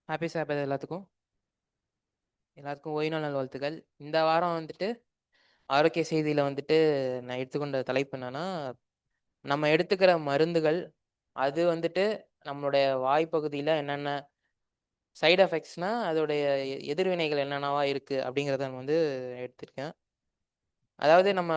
Happy சாபத் எல்லாத்துக்கும். எல்லாத்துக்கும் ஓய்வு நாள் நல்வாழ்த்துக்கள். இந்த வாரம் வந்துட்டு ஆரோக்கிய செய்தியில வந்துட்டு நான் எடுத்துக்கொண்ட தலைப்பு என்னன்னா, நம்ம எடுத்துக்கிற மருந்துகள், அது வந்துட்டு நம்மளுடைய வாய் பகுதியில என்னென்ன சைட் எஃபெக்ட்ஸ்னா, அதோடைய எதிர்வினைகள் என்னென்னவா இருக்கு அப்படிங்கிறத நான் வந்து எடுத்திருக்கேன். அதாவது நம்ம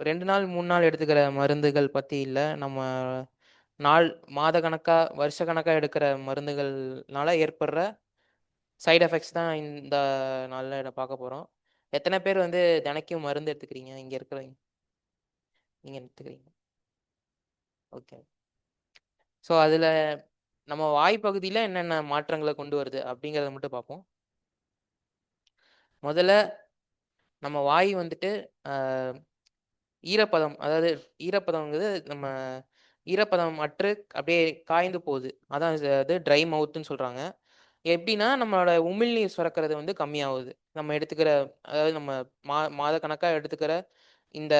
2 நாள், 3 நாள் எடுத்துக்கிற மருந்துகள் பத்தி இல்ல. நம்ம நாள், மாத கணக்கா, வருஷ கணக்கா எடுக்கிற மருந்துகள்னால ஏற்படுற சைட் எஃபெக்ட்ஸ் தான் இந்த நாள்ல பார்க்க போறோம். எத்தனை பேர் வந்து தினைக்கும் மருந்து எடுத்துக்கிறீங்க? இங்க இருக்கிறவங்க. நீங்க எடுத்துக்கிறீங்க. ஓகே. ஸோ அதுல நம்ம வாய் பகுதியில என்னென்ன மாற்றங்கள கொண்டு வருது அப்படிங்கிறத மட்டும் பார்ப்போம். முதல்ல நம்ம வாய் வந்துட்டு அ ஈரப்பதம், அதாவது ஈரப்பதம்ங்கிறது நம்ம ஈரப்பதம் அற்று அப்படியே காய்ந்து போகுது. அதான் அது ட்ரை மவுத்துன்னு சொல்றாங்க. எப்படின்னா, நம்மளோட உமிழ்நீர் சுரக்கிறது வந்து கம்மியாவுது. நம்ம எடுத்துக்கிற அதாவது நம்ம மாத கணக்கா எடுத்துக்கிற இந்த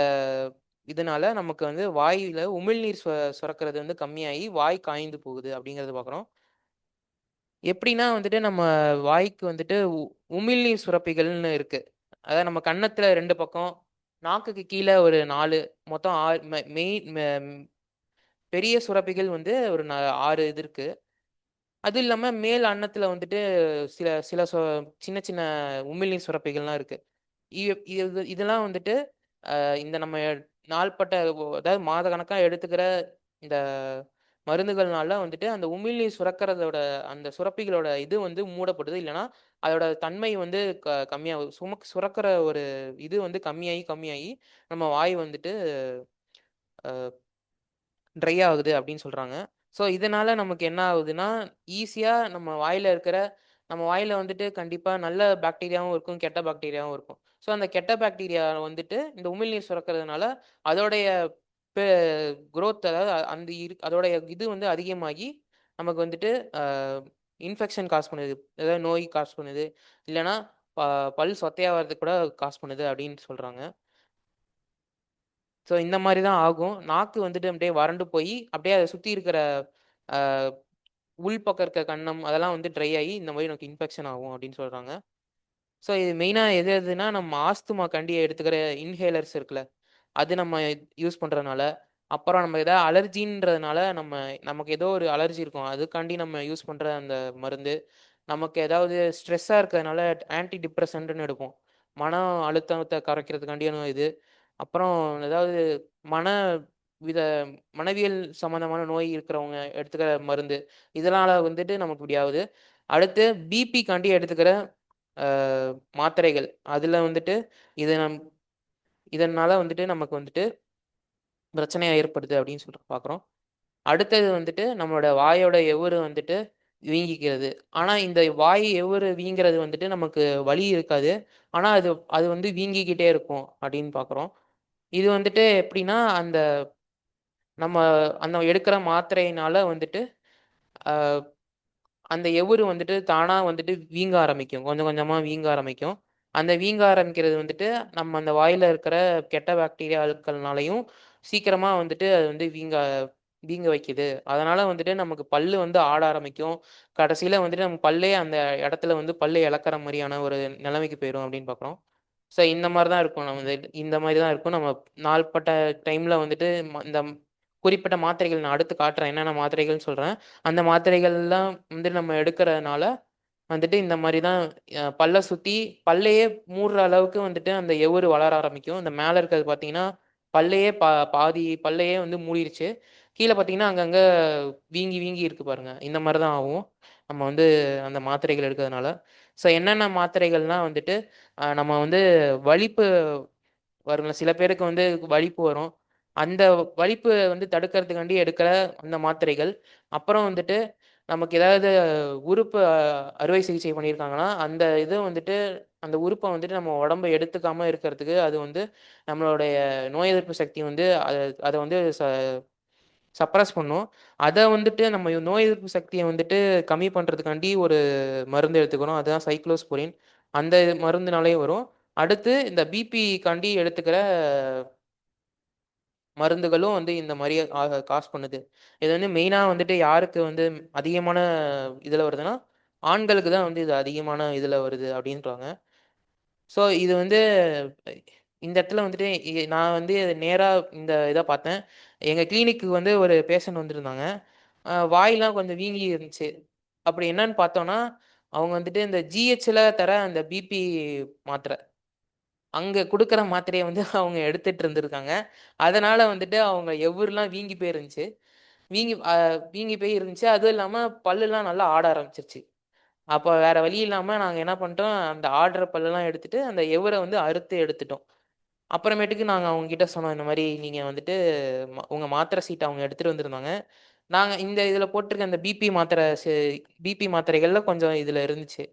இதனால நமக்கு வந்து வாயில உமிழ்நீர் சுரக்கிறது வந்து கம்மியாகி, வாய் காய்ந்து போகுது அப்படிங்கிறத பார்க்குறோம். எப்படின்னா வந்துட்டு நம்ம வாய்க்கு வந்துட்டு உமிழ்நீர் சுரப்பிகள்னு இருக்கு. அதாவது நம்ம கன்னத்துல 2 பக்கம், நாக்குக்கு கீழ ஒரு 4 மொத்தம் 6 மெயின் பெரிய சுரப்பிகள் வந்து ஒரு 6 இது இருக்கு. அது இல்லாம மேல் அன்னத்துல வந்துட்டு சில சில சின்ன சின்ன உமிழ்நீர் சுரப்பிகள்லாம் இருக்கு. இதெல்லாம் வந்துட்டு இந்த நம்ம நாள்பட்ட அதாவது மாத கணக்கா எடுத்துக்கிற இந்த மருந்துகள்னால வந்துட்டு அந்த உமிழ்நீர் சுரக்கிறதோட அந்த சுரப்பிகளோட இது வந்து மூடப்படுது. இல்லன்னா, அதோட தன்மை வந்து கம்மியாகுது. சுரக்கிற ஒரு இது வந்து கம்மியாகி, கம்மியாகி நம்ம வாய் வந்துட்டு அ ட்ரை ஆகுது அப்படின்னு சொல்றாங்க. ஸோ, இதனால நமக்கு என்ன ஆகுதுன்னா, ஈஸியா நம்ம வாயில வந்துட்டு கண்டிப்பா நல்ல பாக்டீரியாவும் இருக்கும், கெட்ட பாக்டீரியாவும் இருக்கும். ஸோ, அந்த கெட்ட பாக்டீரியா வந்துட்டு இந்த உமிழ்நீர் சுரக்கிறதுனால, அதோடைய பெ குரோத், அதாவது அந்த அதோடைய இது வந்து அதிகமாகி, நமக்கு வந்துட்டு அ இன்ஃபெக்ஷன் காஸ் பண்ணுது. ஏதாவது நோய் காஸ் பண்ணுது. இல்லன்னா, ப பல் சொத்தையா வரதுக்கு கூட காஸ் பண்ணுது அப்படின்னு சொல்றாங்க. ஸோ, இந்த மாரி தான் ஆகும். நாக்கு வந்துட்டு அப்படியே வறண்டு போயி, அப்படியே அத சுத்தி இருக்கிற அ உள் பக்கம் இருக்க கன்னம் அதெல்லாம் வந்து ட்ரை ஆயி, இந்த மாரி நமக்கு இன்ஃபெக்ஷன் ஆகும் அப்படின்னு சொல்றாங்க. ஸோ, இது மெயினா எது எதுன்னா, நம்ம ஆஸ்துமாக்காண்டி எடுத்துக்கிற இன்ஹேலர்ஸ் இருக்குல்ல, அது நம்ம யூஸ் பண்றதுனால, அப்புறம் நம்ம ஏதாவது அலர்ஜின்றதுனால நமக்கு ஏதோ ஒரு அலர்ஜி இருக்கும். அதுக்காண்டி நம்ம யூஸ் பண்ற அந்த மருந்து, நமக்கு ஏதாவது ஸ்ட்ரெஸ்ஸா இருக்கிறதுனால ஆன்டி டிப்ரசன்ட்ன்னு எடுப்போம். மன அழுத்தத்த குறைக்கிறதுக்காண்டியான இது. அப்புறம் ஏதாவது மன வித மனவியல் சம்மந்தமான நோய் இருக்கிறவங்க எடுத்துக்கிற மருந்து. இதனால வந்துட்டு நமக்கு இப்படி ஆவுது. அடுத்து பிபிக்காண்டி எடுத்துக்கிற அ மாத்திரைகள். அதுல வந்துட்டு இது இதனால வந்துட்டு நமக்கு வந்துட்டு பிரச்சனையா ஏற்படுது அப்படின்னு சொல்லிட்டு பார்க்குறோம். அடுத்தது வந்துட்டு நம்மளோட வாயோட எவுரு வந்துட்டு வீங்கிக்கிறது. ஆனா இந்த வாய் எவுரு வீங்குறது வந்துட்டு நமக்கு வலி இருக்காது. ஆனா அது அது வந்து வீங்கிக்கிட்டே இருக்கும் அப்படின்னு பார்க்குறோம். இது வந்துட்டு எப்படின்னா, நம்ம அந்த எடுக்கிற மாத்திரையினால வந்துட்டு, அ அந்த எவுரு வந்துட்டு தானா வந்துட்டு வீங்க ஆரம்பிக்கும். கொஞ்சம் கொஞ்சமா வீங்க ஆரம்பிக்கும். அந்த வீங்க ஆரம்பிக்கிறது வந்துட்டு, நம்ம அந்த வாயில இருக்கிற கெட்ட பாக்டீரியாக்கள்னாலயும் சீக்கிரமா வந்துட்டு அது வந்து வீங்க வைக்குது. அதனால வந்துட்டு நமக்கு பல்லு வந்து ஆட ஆரம்பிக்கும். கடைசியில வந்துட்டு நம்ம பல்லே அந்த இடத்துல வந்து பல்ல இழக்கிற மாரியான ஒரு நிலைமைக்கு போயிரும் அப்படின்னு பார்க்குறோம். ஸோ இந்த மாரி தான் இருக்கும். இந்த மாரி தான் இருக்கும். நம்ம நாள்பட்ட டைம்ல வந்துட்டு இந்த குறிப்பிட்ட மாத்திரைகள் நான் அடுத்து காட்டுறேன். என்னென்ன மாத்திரைகள்னு சொல்றேன். அந்த மாத்திரைகள்லாம் வந்து நம்ம எடுக்கிறதுனால வந்துட்டு இந்த மாரி தான் பல்ல சுத்தி பல்லையே மூடுற அளவுக்கு வந்துட்டு அந்த எவுரு வளர ஆரம்பிக்கும். இந்த மேல இருக்கிறது பார்த்தீங்கன்னா, பல்லையே பாதி பல்லையே வந்து மூடிருச்சு. கீழ பார்த்தீங்கன்னா, அங்கங்க வீங்கி வீங்கி இருக்கு பாருங்க. இந்த மாரி தான் ஆகும். நம்ம வந்து அந்த மாத்திரைகள் எடுக்கிறதுனால. ஸோ என்னென்ன மாத்திரைகள்னா வந்துட்டு, நம்ம வந்து வலிப்பு வரும்ல. சில பேருக்கு வந்து வலிப்பு வரும். அந்த வலிப்பு வந்து தடுக்கிறதுக்காண்டி எடுக்கிற அந்த மாத்திரைகள். அப்புறம் வந்துட்டு நமக்கு ஏதாவது உறுப்பு அறுவை சிகிச்சை பண்ணியிருக்காங்கன்னா, அந்த இத வந்துட்டு அந்த உறுப்ப வந்துட்டு நம்ம உடம்ப எடுத்துக்காம இருக்கிறதுக்கு, அது வந்து நம்மளுடைய நோய் எதிர்ப்பு சக்தி வந்து அத அத வந்து சப்ரஸ் பண்ணும். அத வந்துட்டு நம்ம நோய் எதிர்ப்பு சக்திய வந்துட்டு கம்மி பண்றதுக்காண்டி ஒரு மருந்து எடுத்துக்கிறோம். அதுதான் சைக்ளோஸ்போரின். அந்த மருந்துனாலயும் வரும். அடுத்து இந்த பிபிக்காண்டி எடுத்துக்கிற மருந்துகளும் வந்து இந்த மாரி காஸ் பண்ணுது. இது வந்து மெயினா வந்துட்டு யாருக்கு வந்து அதிகமான இதுல வருதுன்னா, ஆண்களுக்கு தான் வந்து இது அதிகமான இதுல வருது அப்படின்றாங்க. ஸோ இது வந்து இந்த இடத்துல வந்துட்டு நான் வந்து நேரா இந்த இத பார்த்தேன். எங்க கிளினிக்கு வந்து ஒரு பேஷண்ட் வந்திருந்தாங்க. வாயெல்லாம் கொஞ்சம் வீங்கி இருந்துச்சு. அப்படி என்னன்னு பார்த்தோம்னா, அவங்க வந்துட்டு இந்த ஜிஹெச்ல தர அந்த பிபி மாத்திரை. அங்க குடுக்குற மாத்திரைய வந்து அவங்க எடுத்துட்டு இருந்திருக்காங்க. அதனால வந்துட்டு அவங்க எவுருலாம் வீங்கி போயிருந்துச்சு. வீங்கி வீங்கி போய் இருந்துச்சு. அதுவும் இல்லாம பல்லுலாம் நல்லா ஆட ஆரம்பிச்சுருச்சு. அப்ப வேற வழி இல்லாம நாங்க என்ன பண்ணிட்டோம், அந்த ஆடுற பல்லெல்லாம் எடுத்துட்டு, அந்த எவுர வந்து அறுத்து எடுத்துட்டோம். அப்புறமேட்டுக்கு நாங்க அவங்ககிட்ட சொன்னோம், இந்த மாரி நீங்க வந்துட்டு உங்க மாத்திரை சீட்ட அவங்க எடுத்துட்டு வந்திருந்தாங்க. நாங்க இந்த இதுல போட்டிருக்க இந்த பிபி மாத்திரைகள்ல கொஞ்சம் இதுல இருந்துச்சு.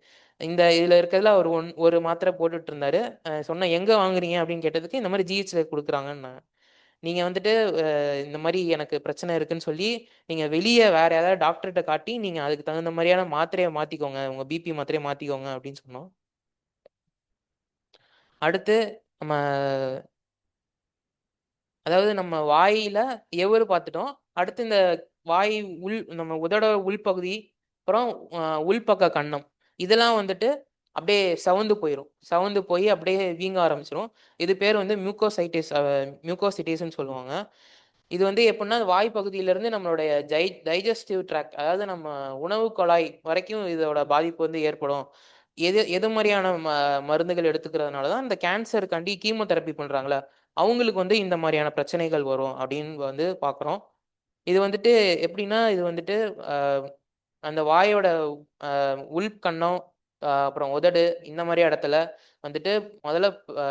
இந்த இதுல இருக்கிறதுல அவரு ஒரு மாத்திரை போட்டுட்டு இருந்தாரு. சொன்னேன், "எங்க வாங்குறீங்க?" அப்படின்னு கேட்டதுக்கு, இந்த மாரி ஜிஹெச்ல குடுக்குறாங்கன்னாங்க. நீங்க வந்துட்டு இந்த மாரி எனக்கு பிரச்சனை இருக்குன்னு சொல்லி, நீங்க வெளிய வேற யாராவது டாக்டர்ட்ட காட்டி, நீங்க அதுக்கு தகுந்த மாரியான மாத்திரைய மாத்திக்கோங்க. உங்க பிபி மாத்திரைய மாத்திக்கோங்க அப்படின்னு சொன்னோம். அடுத்து நம்ம அதாவது நம்ம வாயில எவரு பார்த்துட்டோம். அடுத்து இந்த வாய் நம்ம உதடோட உள்பகுதி, அப்புறம் அ உள்பக்க கன்னம். இதெல்லாம் வந்துட்டு அப்படியே செவந்து போயிரும். செவந்து போய் அப்படியே வீங்க ஆரம்பிச்சுரும். இது பேர் வந்து மியூகோசிட்டிஸ்ன்னு சொல்லுவாங்க. இது வந்து எப்புட்ன்னா, வாய் பகுதியிலிருந்து நம்மளுடைய டைஜஸ்டிவ் ட்ராக்ட் அதாவது நம்ம உணவு குழாய் வரைக்கும் இதோட பாதிப்பு வந்து ஏற்படும். எது எது மாரியான மருந்துகள் எடுத்துக்கிறதுனால தான் இந்த கேன்சருக்காண்டி கீமோதெரபி பண்றாங்கல்ல, அவங்களுக்கு வந்து இந்த மாரியான பிரச்சனைகள் வரும் அப்படின்னு வந்து பார்க்குறோம். இது வந்துட்டு எப்படின்னா, இது வந்துட்டு அ அந்த வாயோட உள்கன்னம், அப்புறம் உதடு இந்த மாரி இடத்துல வந்துட்டு முதல்ல அ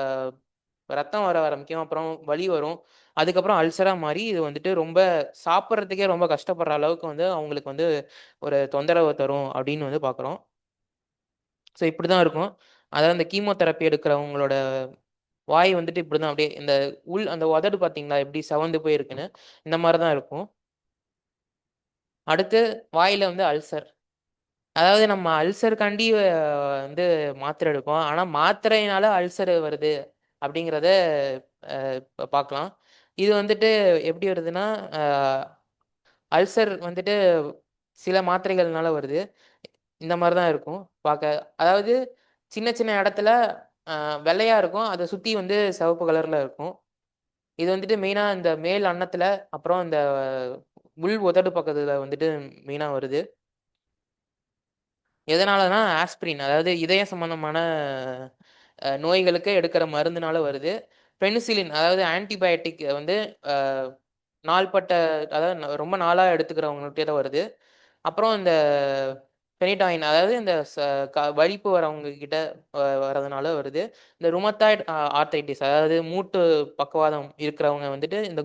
ரத்தம் வர ஆரம்பிக்கும். அப்புறம் வலி வரும். அதுக்கப்புறம் அல்சரா மாறி இது வந்துட்டு ரொம்ப சாப்பிடுறதுக்கே ரொம்ப கஷ்டப்படுற அளவுக்கு வந்து அவங்களுக்கு வந்து ஒரு தொந்தரவு தரும் அப்படின்னு வந்து பார்க்குறோம். ஸோ இப்படிதான் இருக்கும். அதாவது இந்த கீமோதெரபி எடுக்கிறவங்களோட வாய் வந்துட்டு இப்படிதான் அப்படியே இந்த அந்த உதடு பார்த்தீங்களா எப்படி செவந்து போயிருக்குன்னு, இந்த மாரி தான் இருக்கும். அடுத்து வாயில வந்து அல்சர். அதாவது நம்ம அல்சருக்காண்டி வந்து மாத்திரை எடுப்போம். ஆனா மாத்திரையினால அல்சர் வருது அப்படிங்கிறத இப்ப பார்க்கலாம். இது வந்துட்டு எப்படி வருதுன்னா, அ அல்சர் வந்துட்டு சில மாத்திரைகள்னால வருது. இந்த மாரி தான் இருக்கும் பாக்க. அதாவது சின்ன சின்ன இடத்துல அ வெள்ளையா இருக்கும். அத சுத்தி வந்து சிவப்பு கலர்ல இருக்கும். இது வந்துட்டு மெயினா இந்த மேல் அன்னத்துல, அப்புறம் இந்த உள் உதடு பக்கத்துல வந்துட்டு மெயினா வருது. எதனாலனா ஆஸ்பிரின் அதாவது இதயம் சம்மந்தமான நோய்களுக்கு எடுக்கிற மருந்துனால வருது. பெனிசிலின் அதாவது ஆன்டிபயோட்டிக் வந்து அ நாள்பட்ட அதாவது ரொம்ப நாளா எடுத்துக்கிறவங்ககிட்ட தான் வருது. அப்புறம் இந்த ஃபெனிடாயின் அதாவது இந்த வலிப்பு வரவங்க கிட்ட வரதுனால வருது. இந்த ருமத்தாய்டு ஆர்த்தைட்டிஸ் அதாவது மூட்டு பக்கவாதம் இருக்கிறவங்க வந்துட்டு இந்த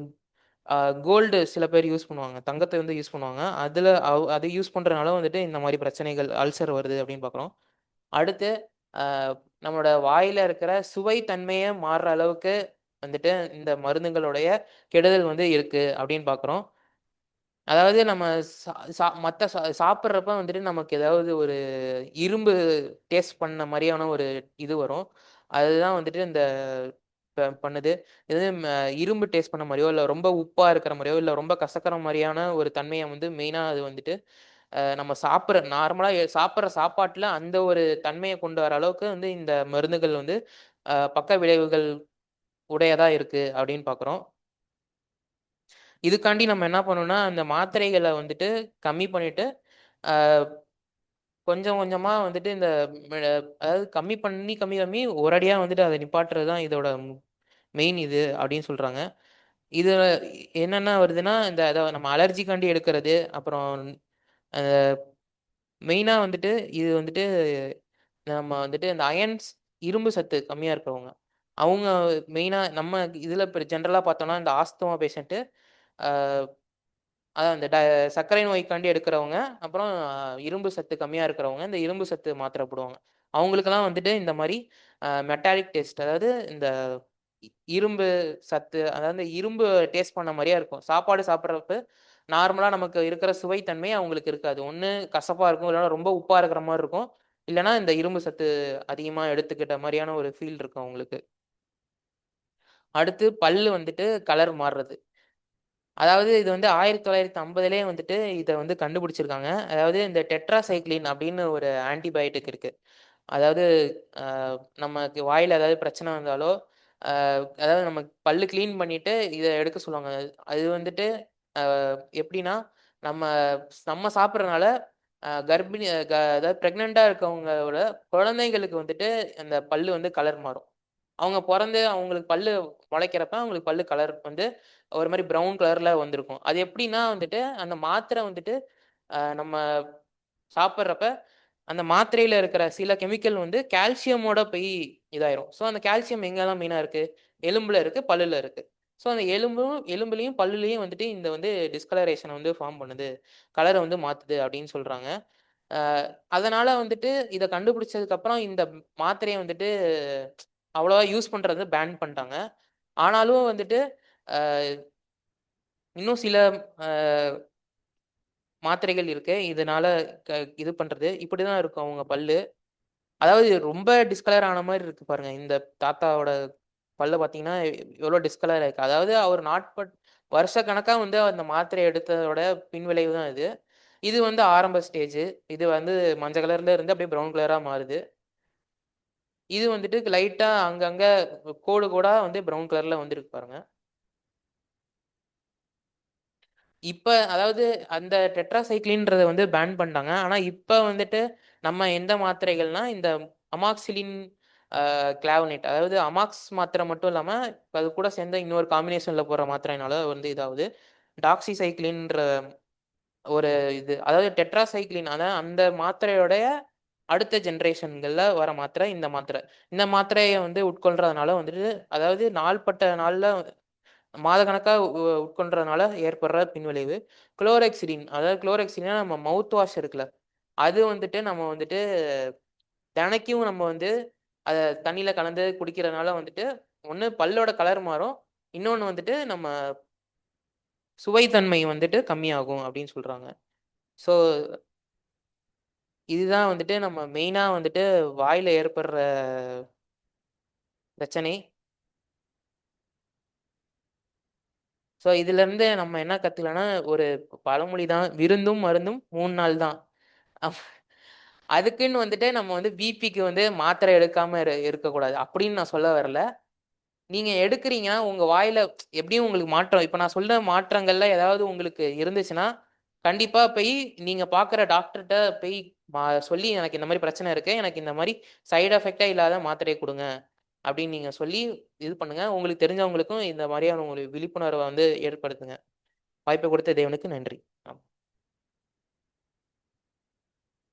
அ கோல்டு சில பேர் யூஸ் பண்ணுவாங்க. தங்கத்த வந்து யூஸ் பண்ணுவாங்க. அதுல அது யூஸ் பண்றதுனால வந்துட்டு இந்த மாரி பிரச்சனைகள் அல்சர் வருது அப்படின்னு பார்க்குறோம். அடுத்து அ நம்மளோட வாயில இருக்கிற சுவை தன்மையே மாறுற அளவுக்கு வந்துட்டு இந்த மருந்துகளுடைய கெடுதல் வந்து இருக்கு அப்படின்னு பார்க்குறோம். அதாவது நம்ம சா சா மத்த சாப்பிடுறப்ப வந்துட்டு நமக்கு ஏதாவது ஒரு இரும்பு டேஸ்ட் பண்ண மாரியான ஒரு இது வரும். அதுதான் வந்துட்டு இந்த பண்ணுது. இது இரும்பு டேஸ்ட் பண்ண மாரியோ, இல்ல ரொம்ப உப்பா இருக்கிற மாரியோ, இல்ல ரொம்ப கசக்கிற மாரியான ஒரு தன்மைய வந்து மெயினா அது வந்துட்டு நம்ம நார்மலா சாப்பிடுற சாப்பாட்டுல அந்த ஒரு தன்மைய கொண்டு வர அளவுக்கு வந்து இந்த மருந்துகள் வந்து பக்க விளைவுகள் உடையதா இருக்கு அப்படின்னு பார்க்குறோம். இதுக்காண்டி நம்ம என்ன பண்ணணும்னா, அந்த மாத்திரைகள வந்துட்டு கம்மி பண்ணிட்டு, அ கொஞ்சம் கொஞ்சமா வந்துட்டு இந்த அதாவது கம்மி பண்ணி, கம்மி பண்ணி ஒரடியா வந்துட்டு அத நிப்பாட்டுறது தான் இதோட மெயின் இது அப்படின்னு சொல்றாங்க. இது என்னென்ன வருதுன்னா, இந்த நம்ம அலர்ஜிக்காண்டி எடுக்கிறது, அப்புறம் அ மெயினா வந்துட்டு இது வந்துட்டு நம்ம வந்துட்டு இந்த இரும்பு சத்து கம்மியா இருக்கிறவங்க. அவங்க மெயினா நம்ம இதுல இப்ப ஜெனரலா பார்த்தோம்னா, இந்த ஆஸ்துமா பேஷண்ட் அ அதான் இந்த சர்க்கரை நோய்க்காண்டி எடுக்கிறவங்க, அப்புறம் இரும்பு சத்து கம்மியா இருக்கிறவங்க, இந்த இரும்பு சத்து மாத்திரை போடுவாங்க. அவங்களுக்கெல்லாம் வந்துட்டு இந்த மாரி மெட்டாலிக் டேஸ்ட் அதாவது இந்த இ இரும்பு சத்து அதாவது இரும்பு டேஸ்ட் பண்ண மாரியே இருக்கும். சாப்பாடு சாப்பிடுறப்ப நார்மலா நமக்கு இருக்கிற சுவை தன்மை அவங்களுக்கு இருக்காது. ஒண்ணு கசப்பா இருக்கும், இல்லன்னா ரொம்ப உப்பா இருக்கிற மாரி இருக்கும். இல்லன்னா இந்த இரும்பு சத்து அதிகமா எடுத்துக்கிட்ட மாரியான ஒரு ஃபீல் இருக்கும் அவங்களுக்கு. அடுத்து பல்லு வந்துட்டு கலர் மாறுறது. அதாவது இது வந்து 1950லயே வந்துட்டு இத வந்து கண்டுபிடிச்சிருக்காங்க. அதாவது இந்த டெட்ராசைக்ளின் அப்படின்னு ஒரு ஆன்டிபயோட்டிக் இருக்கு. அதாவது அ நமக்கு வாயில ஏதாவது பிரச்சனை வந்தாலோ, அ அதாவது நம்ம பல்லு கிளீன் பண்ணிட்டு இத எடுக்க சொல்லுவாங்க. அது வந்துட்டு அ எப்படின்னா, நம்ம நம்ம சாப்பிடுறனால கர்ப்பிணி அதாவது பிரெக்னன்ட்டா இருக்கவங்களோட குழந்தைகளுக்கு வந்துட்டு அந்த பல்லு வந்து கலர் மாறும். அவங்க பொறந்து அவங்களுக்கு பல்லு முளைக்கிறப்ப அவங்களுக்கு பல்லு கலர் வந்து ஒரு மாரி ப்ரவுன் கலர்ல வந்திருக்கும். அது எப்படின்னா வந்துட்டு, அந்த மாத்திரை வந்துட்டு நம்ம சாப்பிடுறப்ப, அந்த மாத்திரையில இருக்கிற சில கெமிக்கல் வந்து கால்சியமோட போய் இதாயிரும். ஸோ, அந்த கால்சியம் எங்கலாம் மெயினா இருக்கு? எலும்புல இருக்கு, பல்லுல இருக்கு. ஸோ, அந்த எலும்புலயும், பல்லுலயும் வந்துட்டு இந்த வந்து டிஸ்கலரேஷன வந்து ஃபார்ம் பண்ணுது. கலர வந்து மாத்துது அப்படின்னு சொல்றாங்க. அ அதனால வந்துட்டு இத கண்டுபிடிச்சதுக்கப்புறம் இந்த மாத்திரைய வந்துட்டு அவ்வளவா யூஸ் பண்றது பேன் பண்ணிட்டாங்க. ஆனாலும் வந்துட்டு அ இன்னும் சில அ மாத்திரைகள் இருக்கு. இதனால க இது பண்றது. இப்படிதான் இருக்கும் அவங்க பல்லு. அதாவது ரொம்ப டிஸ்கலர் ஆன மாரி இருக்கு பாருங்க. இந்த தாத்தாவோட பல்ல பார்த்தீங்கன்னா, எவ்வளோ டிஸ்கலர் ஆயிருக்கு. அதாவது அவர் வருஷக்கணக்கா வந்து அந்த மாத்திரை எடுத்ததோட பின்விளைவு தான் இது. இது வந்து ஆரம்ப ஸ்டேஜு. இது வந்து மஞ்ச கலர்ல இருந்து அப்படியே ப்ரவுன் கலரா மாறுது. இது வந்துட்டு லைட்டா அங்கங்க கோடு கோடா வந்து ப்ரவுன் கலர்ல வந்திருக்கு பாருங்க. இப்ப அதாவது அந்த டெட்ராசைக்ளின்றத வந்து பேன் பண்ணிட்டாங்க. ஆனா, இப்ப வந்துட்டு நம்ம எந்த மாத்திரைகள்னா, இந்த அமாக்ஸிலின் கிளாவனேட் அதாவது அமாக்ஸ் மாத்திரை மட்டும் இல்லாம, இப்ப அது கூட சேர்ந்த இன்னொரு காம்பினேஷன்ல போடுற மாத்திரையினால வந்து இதாவுது. டாக்ஸிசைக்ளின்ற ஒரு இது அதாவது டெட்ராசைக்ளின் அதான் அந்த மாத்திரையோடைய அடுத்த ஜெனரேஷன்கள்ல வர மாத்திரை இந்த மாத்திரை. இந்த மாத்திரைய வந்து உட்கொள்றதுனால வந்துட்டு அதாவது நாள்பட்ட நாள்ல மாதக்கணக்கா உட்கொள்றதுனால ஏற்படுற பின்விளைவு. குளோரெக்சிடின் அதாவது குளோரெக்சிடின்னா நம்ம மவுத் வாஷ் இருக்குல்ல, அது வந்துட்டு நம்ம வந்துட்டு தெனைக்கும் நம்ம வந்து அத தண்ணீல கலந்து குடிக்கிறதுனால வந்துட்டு, ஒண்ணு பல்லோட கலர் மாறும். இன்னொன்னு வந்துட்டு நம்ம சுவை தன்மை வந்துட்டு கம்மியாகும் அப்படின்னு சொல்றாங்க. ஸோ இதுதான் வந்துட்டு நம்ம மெயினா வந்துட்டு வாயில ஏற்படுற பிரச்சனை. ஸோ இதிலருந்து நம்ம என்ன கத்துக்கலாம்னா, ஒரு பழமொழி தான். "விருந்தும் மருந்தும் 3 நாள் தான்." அப் அதுக்குன்னு வந்துட்டு நம்ம வந்து பிபிக்கு வந்து மாத்திரை எடுக்காம இருக்கக்கூடாது. அப்படின்னு நான் சொல்ல வரல. நீங்க எடுக்குறீங்கன்னா, உங்க வாயில எப்படியும் உங்களுக்கு மாற்றம் இப்ப நான் சொல்ற மாற்றங்கள்ல ஏதாவது உங்களுக்கு இருந்துச்சுன்னா, கண்டிப்பா நீங்க பார்க்குற டாக்டர்ட்ட போய் சொல்லி, "எனக்கு இந்த மாரி பிரச்சனை இருக்கு. எனக்கு இந்த மாரி சைட் எஃபெக்ட்டே இல்லாத மாத்திரைய குடுங்க." அப்படின்னு நீங்க சொல்லி இது பண்ணுங்க. உங்களுக்கு தெரிஞ்சவங்களுக்கும் இந்த மாரியான ஒரு விழிப்புணர்வ வந்து ஏற்படுத்துங்க. வாய்ப்பு கொடுத்த தேவனுக்கு நன்றி.